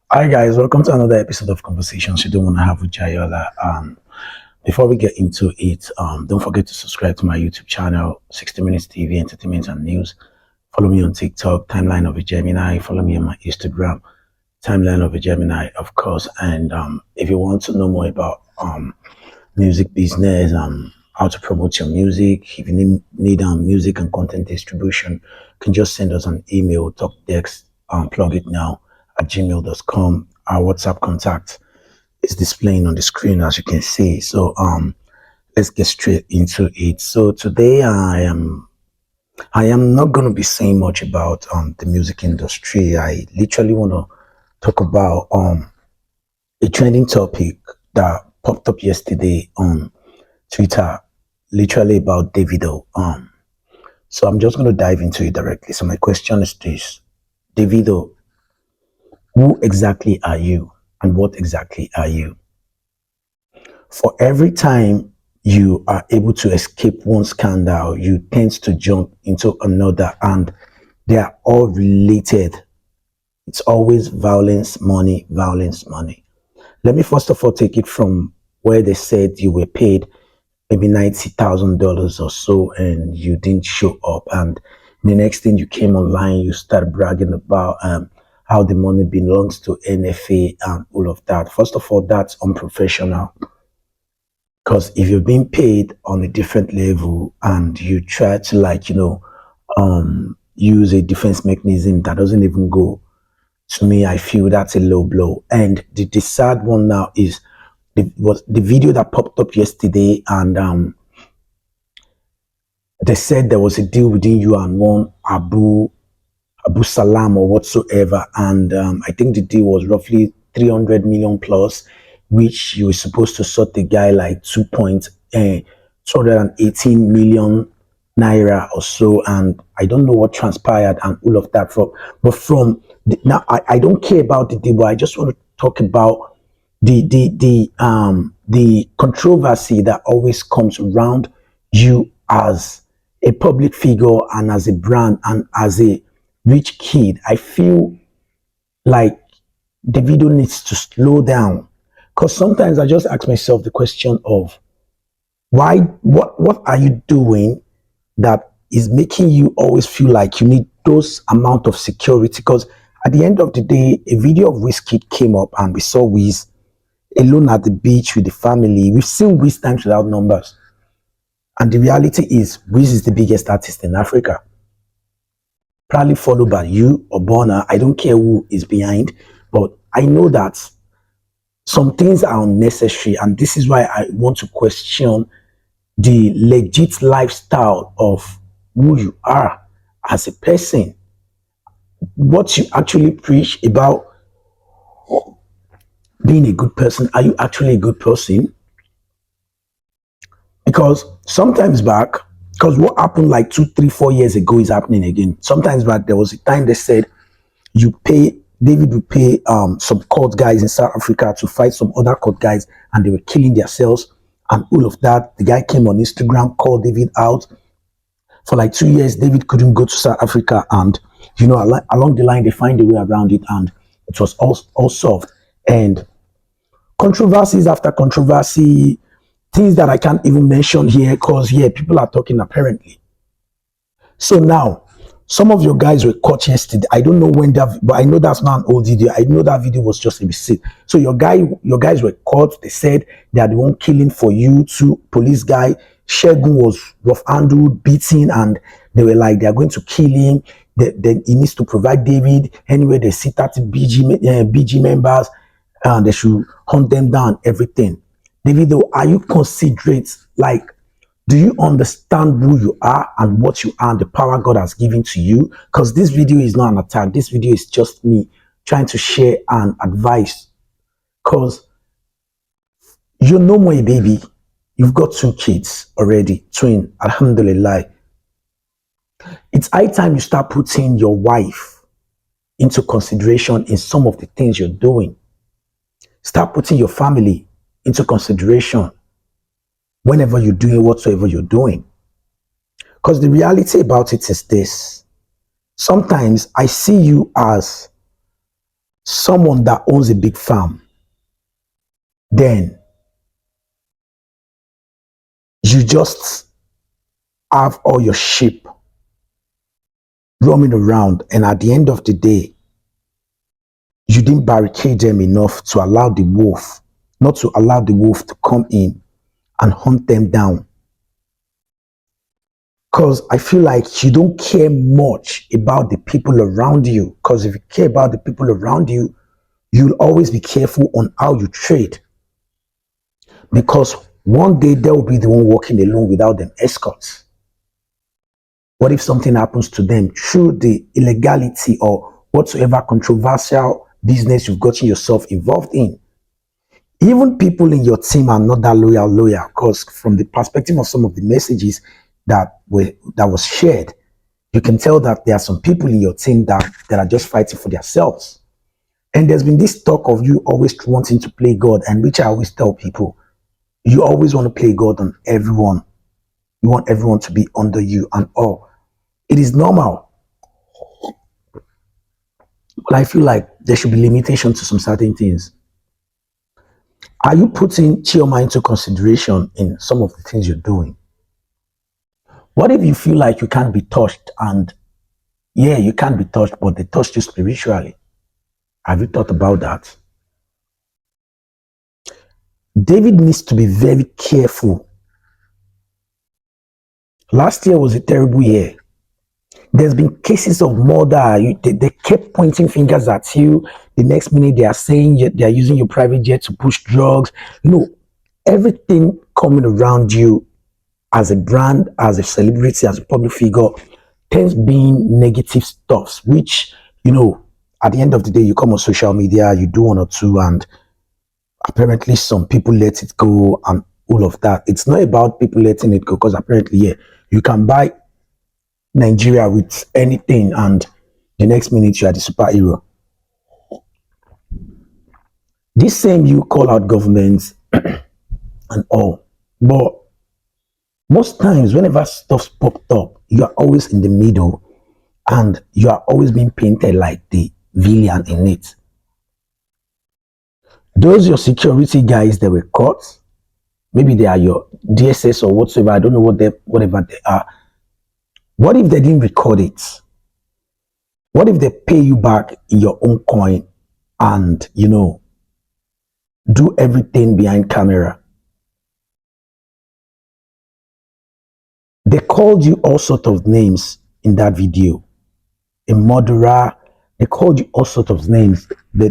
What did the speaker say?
Hi guys, welcome to another episode of Conversations You Don't Want to Have with Jayola. Before we get into it, don't forget to subscribe to my YouTube channel, 60 Minutes TV Entertainment and News. Follow me on TikTok, Timeline of a Gemini. Follow me on my Instagram, Timeline of a Gemini, of course. And if you want to know more about music business, how to promote your music, if you need music and content distribution, you can just send us an email, talk text, plug it now at gmail.com. Our WhatsApp contact is displaying on the screen as you can see. So let's get straight into it. So today I am not going to be saying much about the music industry. I literally want to talk about a trending topic that popped up yesterday on Twitter, literally about Davido. So I'm just going to dive into it directly. So my question is this: Davido, who exactly are you, and what exactly are you? For every time you are able to escape one scandal, you tend to jump into another, and they are all related. It's always violence, money, violence, money. Let me first of all take it from where they said you were paid maybe $90,000 or so and you didn't show up. And the next thing you came online, you started bragging about how the money belongs to NFA and all of that. First of all, that's unprofessional. Because if you're being paid on a different level and you try to use a defense mechanism that doesn't even go, to me, I feel that's a low blow. And the sad one now is the video that popped up yesterday, and they said there was a deal within you and one Abu Salam or whatsoever, and I think the deal was roughly 300 million plus, which you were supposed to sort the guy like 218 million naira or so, and I don't know what transpired and all of that now I don't care about the deal, but I just want to talk about the controversy that always comes around you as a public figure and as a brand and as a rich kid. I feel like Davido needs to slow down, because sometimes I just ask myself the question of why, what are you doing that is making you always feel like you need those amount of security? Because at the end of the day, a video of Wizkid came up and we saw Wiz alone at the beach with the family. We've seen Wiz times without numbers. And the reality is, Wiz is the biggest artist in Africa, probably followed by you or Bonner. I don't care who is behind, but I know that some things are unnecessary, and this is why I want to question the legit lifestyle of who you are as a person, what you actually preach about being a good person. Are you actually a good person? Because sometimes back, because what happened like 2, 3, 4 years ago is happening again. Sometimes back, there was a time they said David would pay some court guys in South Africa to fight some other court guys, and they were killing themselves and all of that. The guy came on Instagram, called David out. For like 2 years, David couldn't go to South Africa, and along the line, they find a way around it, and it was all solved. And controversies after controversy, things that I can't even mention here, because people are talking apparently. So now, some of your guys were caught yesterday. I don't know when that, but I know that's not an old video. I know that video was just a mistake. So your guys were caught. They said they are the one killing for you. Two police guy, Shegun was rough handled, beaten, and they were like, they are going to kill him. Then he needs to provide David. Anyway, they see 30 BG members, and they should hunt them down, everything. Davido, are you considerate? Like, do you understand who you are and what you are and the power God has given to you? Because this video is not an attack. This video is just me trying to share an advice. Because you're no more a baby. You've got 2 kids already, twin, alhamdulillah. It's high time you start putting your wife into consideration in some of the things you're doing. Start putting your family into consideration whenever you're doing whatsoever you're doing. Because the reality about it is this: sometimes I see you as someone that owns a big farm, then you just have all your sheep roaming around, and at the end of the day, you didn't barricade them enough to allow the wolf, not to allow the wolf to come in and hunt them down. Because I feel like you don't care much about the people around you. Because if you care about the people around you, you'll always be careful on how you trade. Because one day they'll be the one walking alone without them escorts. What if something happens to them through the illegality or whatsoever controversial business you've gotten yourself involved in? Even people in your team are not that loyal, because from the perspective of some of the messages that was shared, you can tell that there are some people in your team that are just fighting for themselves. And there's been this talk of you always wanting to play God, and which I always tell people, you always want to play God on everyone. You want everyone to be under you and all. It is normal. But I feel like there should be limitation to some certain things. Are you putting Chioma into consideration in some of the things you're doing? What if you feel like you can't be touched, and yeah, you can't be touched, but they touched you spiritually? Have you thought about that? David needs to be very careful. Last year was a terrible year. There's been cases of murder. They kept pointing fingers at you. The next minute they are saying they are using your private jet to push drugs. Everything coming around you as a brand, as a celebrity, as a public figure, tends being negative stuffs, which, at the end of the day, you come on social media, you do one or two, and apparently some people let it go and all of that. It's not about people letting it go, because apparently, yeah, you can buy Nigeria with anything, and the next minute you are the superhero. This same you call out governments and all, but most times whenever stuff's popped up, you are always in the middle, and you are always being painted like the villain in it. Those your security guys that were caught, maybe they are your DSS or whatsoever, I don't know whatever they are. What if they didn't record it? What if they pay you back in your own coin and, do everything behind camera? They called you all sorts of names in that video. A murderer. They called you all sorts of names. They